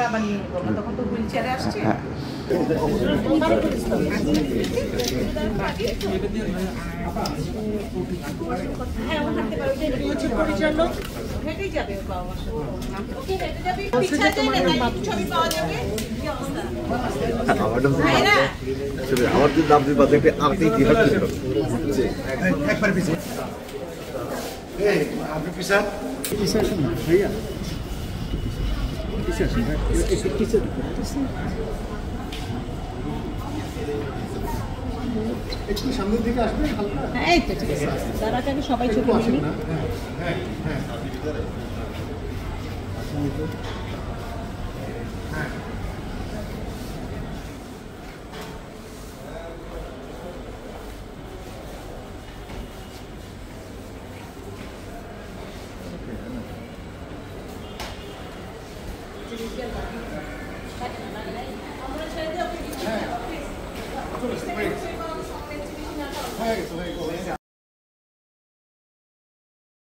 আবার নিয়ে করবো, তখন তো হুইল চেয়ারে আসছে। হেঁটেই যাবে আমার যদি দাম দিতে একটা আর্থিক একবার পিছিয়ে আপনি পিছা পিছা না ভাইয়া পিছা পিছা একটু সামনের দিকে আসবে হালকা। হ্যাঁ এই তো ঠিক আছে, তারা আগে সবাই ছবি নিবি। হ্যাঁ হ্যাঁ হ্যাঁ হ্যাঁ